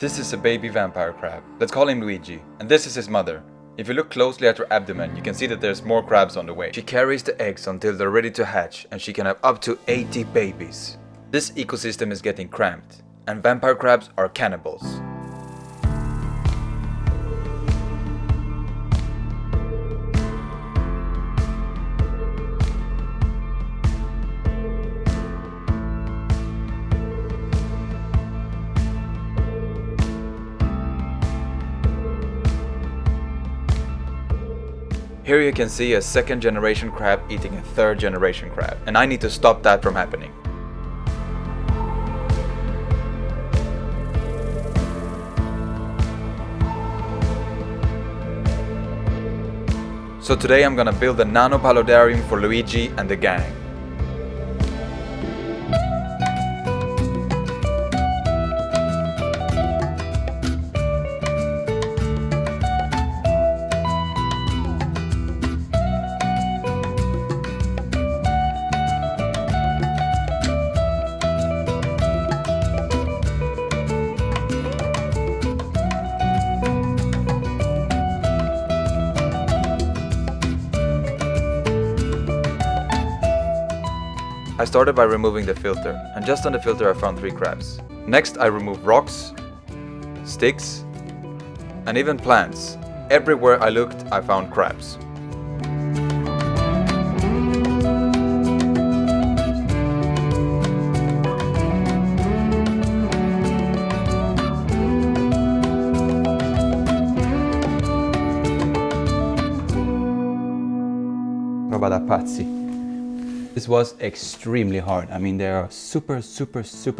This is a baby vampire crab. Let's call him Luigi. And this is his mother. If you look closely at her abdomen, you can see that there's more crabs on the way. She carries the eggs until they're ready to hatch, and she can have up to 80 babies. This ecosystem is getting cramped, and vampire crabs are cannibals. Here you can see a second generation crab eating a third generation crab, and I need to stop that from happening. So today I'm gonna build a nano paludarium for Luigi and the gang. I started by removing the filter, and just on the filter I found 3 crabs. Next I removed rocks, sticks, and even plants. Everywhere I looked I found crabs. Roba da pazzi. This was extremely hard. I mean, they are super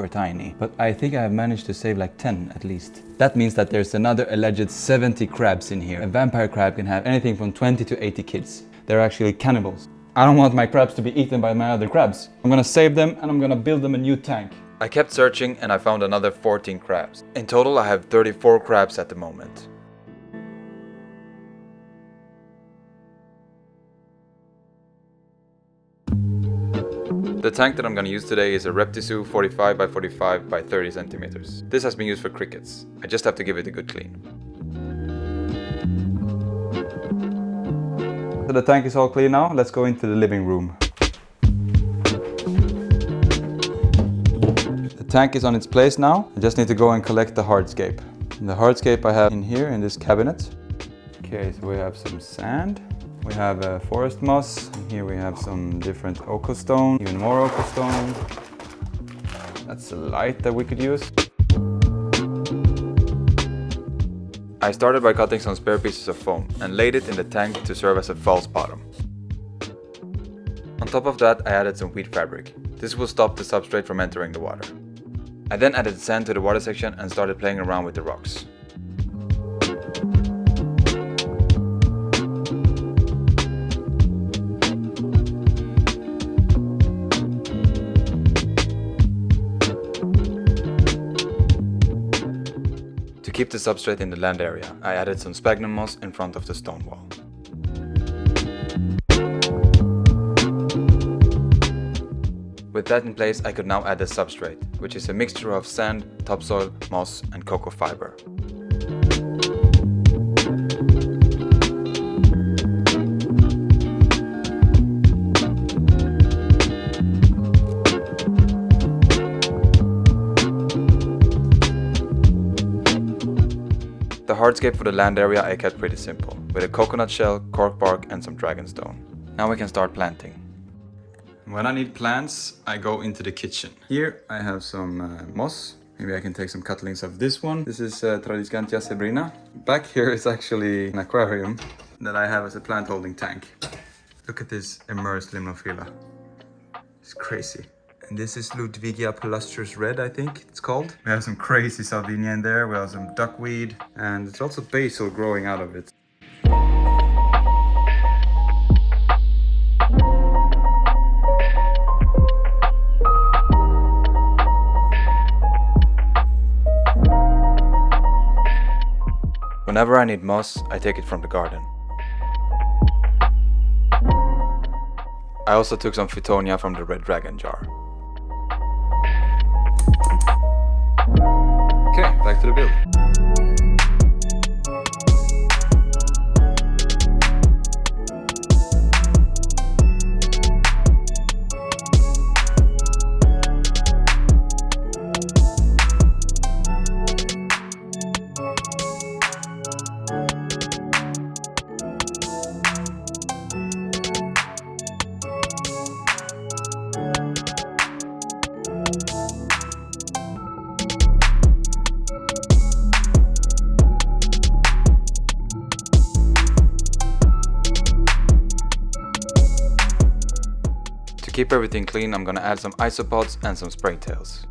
tiny. But I think I have managed to save like 10 at least. That means that there's another alleged 70 crabs in here. A vampire crab can have anything from 20 to 80 kids. They're actually cannibals. I don't want my crabs to be eaten by my other crabs. I'm gonna save them and I'm gonna build them a new tank. I kept searching and I found another 14 crabs. In total I have 34 crabs at the moment. The tank that I'm going to use today is a Reptisu 45 by 45 by 30 centimeters. This has been used for crickets. I just have to give it a good clean. So the tank is all clean now. Let's go into the living room. The tank is on its place now. I just need to go and collect the hardscape. And the hardscape I have in here in this cabinet. Okay, so we have some sand. We have forest moss. Here we have some different ochre stone, even more ochre stone. That's a light that we could use. I started by cutting some spare pieces of foam and laid it in the tank to serve as a false bottom. On top of that I added some wheat fabric. This will stop the substrate from entering the water. I then added sand to the water section and started playing around with the rocks. To keep the substrate in the land area, I added some sphagnum moss in front of the stone wall. With that in place, I could now add the substrate, which is a mixture of sand, topsoil, moss and cocoa fiber. The hardscape for the land area I kept pretty simple, with a coconut shell, cork bark and some dragonstone. Now we can start planting. When I need plants, I go into the kitchen. Here I have some moss. Maybe I can take some cutlings of this one. This is Tradescantia zebrina. Back here is actually an aquarium that I have as a plant holding tank. Look at this immersed limnophila. It's crazy. And this is Ludwigia palustrus red, I think it's called. We have some crazy salvinia in there, we have some duckweed, and there's also basil growing out of it. Whenever I need moss, I take it from the garden. I also took some Phytonia from the red dragon jar. Okay, back to the build. To keep everything clean, I'm gonna add some isopods and some spray tails.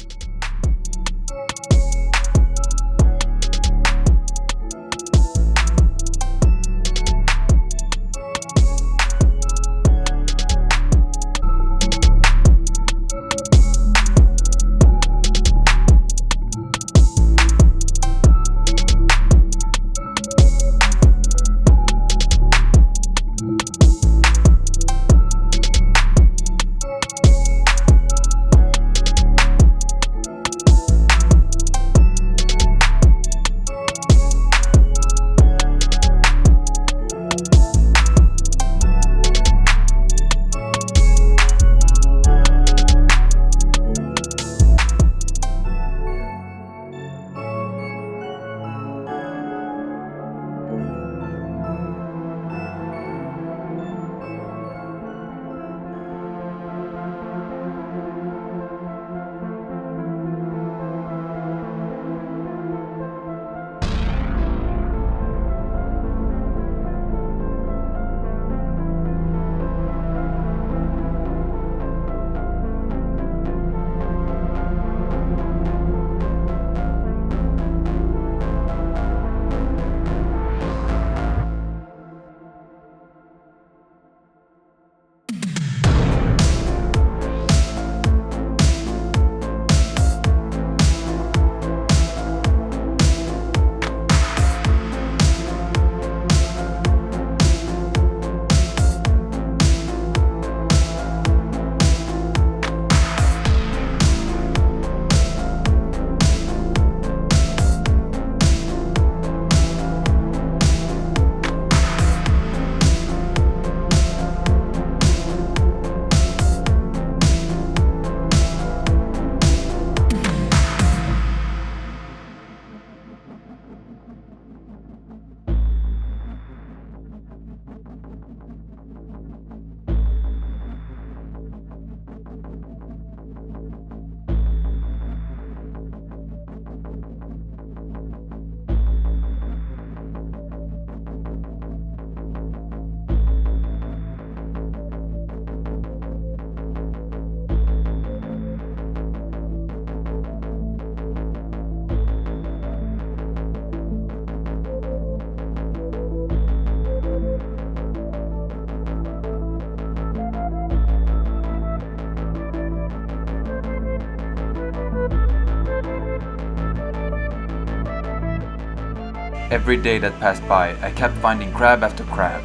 Every day that passed by, I kept finding crab after crab.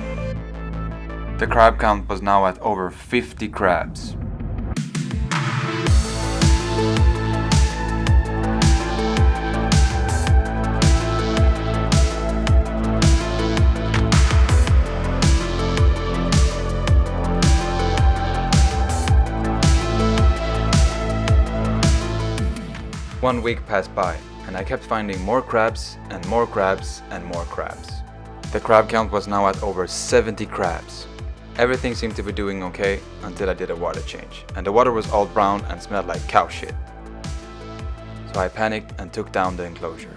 The crab count was now at over 50 crabs. One week passed by, and I kept finding more crabs and more crabs and more crabs. The crab count was now at over 70 crabs. Everything seemed to be doing okay until I did a water change, and the water was all brown and smelled like cow shit. So I panicked and took down the enclosure.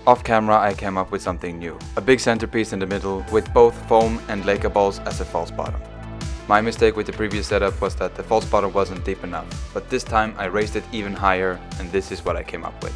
Off camera, I came up with something new. A big centerpiece in the middle with both foam and Leica balls as a false bottom. My mistake with the previous setup was that the false bottom wasn't deep enough, but this time I raised it even higher, and this is what I came up with.